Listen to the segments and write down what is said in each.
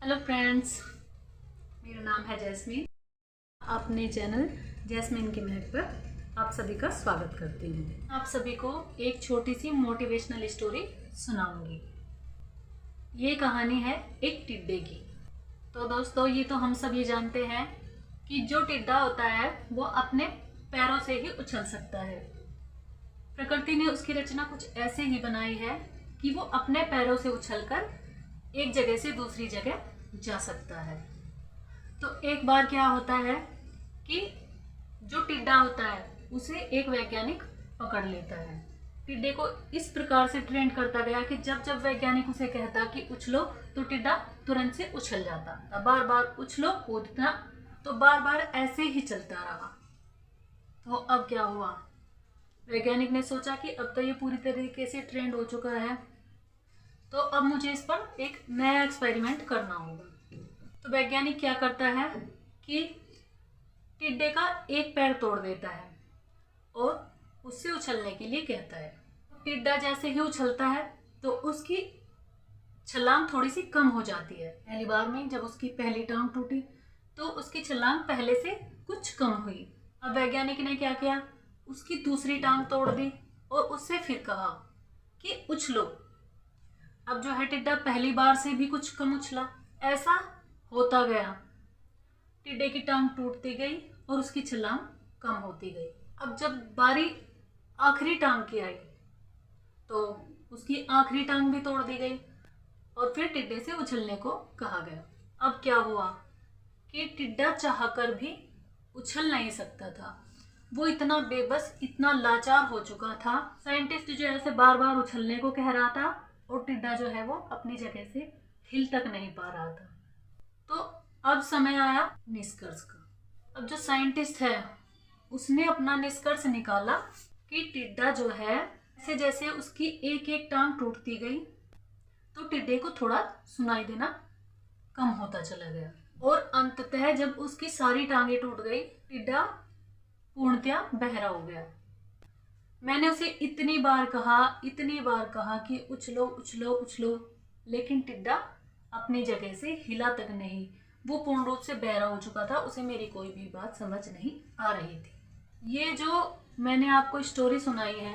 Hello friends, मेरा नाम है जैस्मीन। अपने चैनल जैस्मीन की महक पर आप सभी का स्वागत करती हूँ। आप सभी को एक छोटी सी मोटिवेशनल स्टोरी सुनाऊंगी। ये कहानी है एक टिड्डे की। तो दोस्तों, ये तो हम सब ये जानते हैं कि जो टिड्डा होता है वो अपने पैरों से ही उछल सकता है। प्रकृति ने उसकी रचना कुछ ऐसे ही बनाई है कि वो अपने पैरों से उछलकर एक जगह से दूसरी जगह जा सकता है। तो एक बार क्या होता है कि जो टिड्डा होता है उसे एक वैज्ञानिक पकड़ लेता है। टिड्डे को इस प्रकार से ट्रेन करता गया कि जब जब वैज्ञानिक उसे कहता कि उछलो तो टिड्डा तुरंत से उछल जाता। बार बार उछलो कूदना, तो बार बार ऐसे ही चलता रहा। तो अब क्या हुआ, वैज्ञानिक ने सोचा कि अब तो ये पूरी तरीके से ट्रेंड हो चुका है, तो अब मुझे इस पर एक नया एक्सपेरिमेंट करना होगा। तो वैज्ञानिक क्या करता है कि टिड्डे का एक पैर तोड़ देता है और उससे उछलने के लिए कहता है। टिड्डा जैसे ही उछलता है तो उसकी छलांग थोड़ी सी कम हो जाती है। पहली बार में जब उसकी पहली टांग टूटी तो उसकी छलांग पहले से कुछ कम हुई। अब वैज्ञानिक ने क्या किया, उसकी दूसरी टांग तोड़ दी और उससे फिर कहा कि उछलो। अब जो है टिड्डा पहली बार से भी कुछ कम उछला। ऐसा होता गया, टिड्डे की टांग टूटती गई और उसकी छलांग कम होती गई। अब जब बारी आखिरी टांग की आई तो उसकी आखिरी टांग भी तोड़ दी गई और फिर टिड्डे से उछलने को कहा गया। अब क्या हुआ कि टिड्डा चाहकर भी उछल नहीं सकता था। वो इतना बेबस, इतना लाचार हो चुका था। साइंटिस्ट जो है बार बार उछलने को कह रहा था और टिड्डा जो है वो अपनी जगह से हिल तक नहीं पा रहा था। तो अब समय आया निष्कर्ष का। अब जो साइंटिस्ट है उसने अपना निष्कर्ष निकाला कि टिड्डा जो है जैसे जैसे उसकी एक एक टांग टूटती गई तो टिड्डे को थोड़ा सुनाई देना कम होता चला गया और अंततः जब उसकी सारी टांगें टूट गई, टिड्डा पूर्णतया बहरा हो गया। मैंने उसे इतनी बार कहा कि उछलो उछलो उछलो, लेकिन टिड्डा अपनी जगह से हिला तक नहीं। वो पूर्ण रूप से बहरा हो चुका था, उसे मेरी कोई भी बात समझ नहीं आ रही थी। ये जो मैंने आपको स्टोरी सुनाई है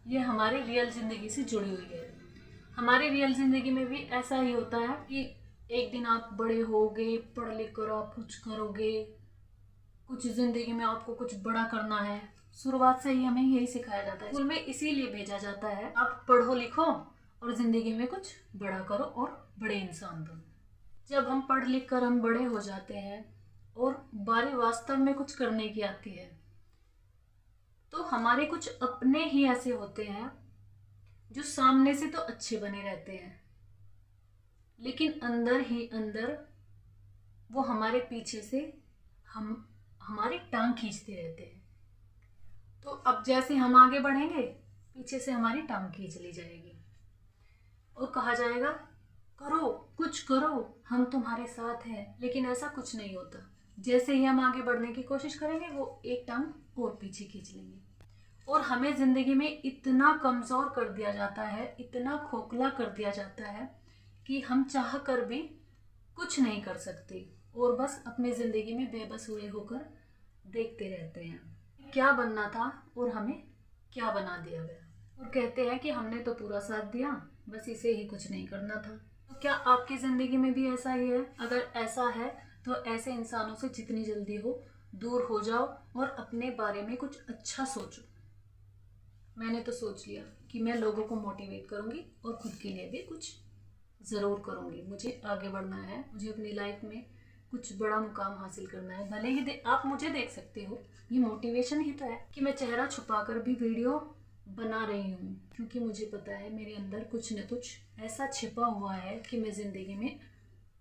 ये हमारी रियल जिंदगी से जुड़ी हुई है। हमारी रियल जिंदगी में भी ऐसा ही होता है कि एक दिन आप बड़े होगे, पढ़ लिख कर आप कुछ करोगे, कुछ जिंदगी में आपको कुछ बड़ा करना है। शुरुआत से ही हमें यही सिखाया जाता है, स्कूल में इसीलिए भेजा जाता है आप पढ़ो लिखो और जिंदगी में कुछ बड़ा करो और बड़े इंसान बनो। जब हम पढ़ लिख कर हम बड़े हो जाते हैं और बारी वास्तव में कुछ करने की आती है तो हमारे कुछ अपने ही ऐसे होते हैं जो सामने से तो अच्छे बने रहते हैं लेकिन अंदर ही अंदर वो हमारे पीछे से हमारी टांग खींचते रहते हैं। तो अब जैसे हम आगे बढ़ेंगे पीछे से हमारी टांग खींच ली जाएगी और कहा जाएगा करो, कुछ करो, हम तुम्हारे साथ हैं। लेकिन ऐसा कुछ नहीं होता। जैसे ही हम आगे बढ़ने की कोशिश करेंगे वो एक टांग और पीछे खींच लेंगे और हमें जिंदगी में इतना कमजोर कर दिया जाता है, इतना खोखला कर दिया जाता है कि हम चाह कर भी कुछ नहीं कर सकते और बस अपनी जिंदगी में बेबस हुए होकर देखते रहते हैं क्या बनना था और हमें क्या बना दिया गया। और कहते हैं कि हमने तो पूरा साथ दिया, बस इसे ही कुछ नहीं करना था। तो क्या आपकी ज़िंदगी में भी ऐसा ही है? अगर ऐसा है तो ऐसे इंसानों से जितनी जल्दी हो दूर हो जाओ और अपने बारे में कुछ अच्छा सोचो। मैंने तो सोच लिया कि मैं लोगों को मोटिवेट करूँगी और खुद के लिए भी कुछ ज़रूर करूँगी। मुझे आगे बढ़ना है, मुझे अपनी लाइफ में कुछ बड़ा मुकाम हासिल करना है। भले ही आप मुझे देख सकते हो, ये मोटिवेशन ही तो है कि मैं चेहरा छुपाकर भी वीडियो बना रही हूँ, क्योंकि मुझे पता है मेरे अंदर कुछ न कुछ ऐसा छिपा हुआ है कि मैं ज़िंदगी में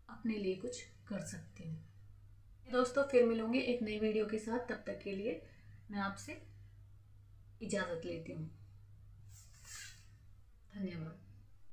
अपने लिए कुछ कर सकती हूँ। दोस्तों, फिर मिलूँगी एक नई वीडियो के साथ। तब तक के लिए मैं आपसे इजाज़त लेती हूँ। धन्यवाद।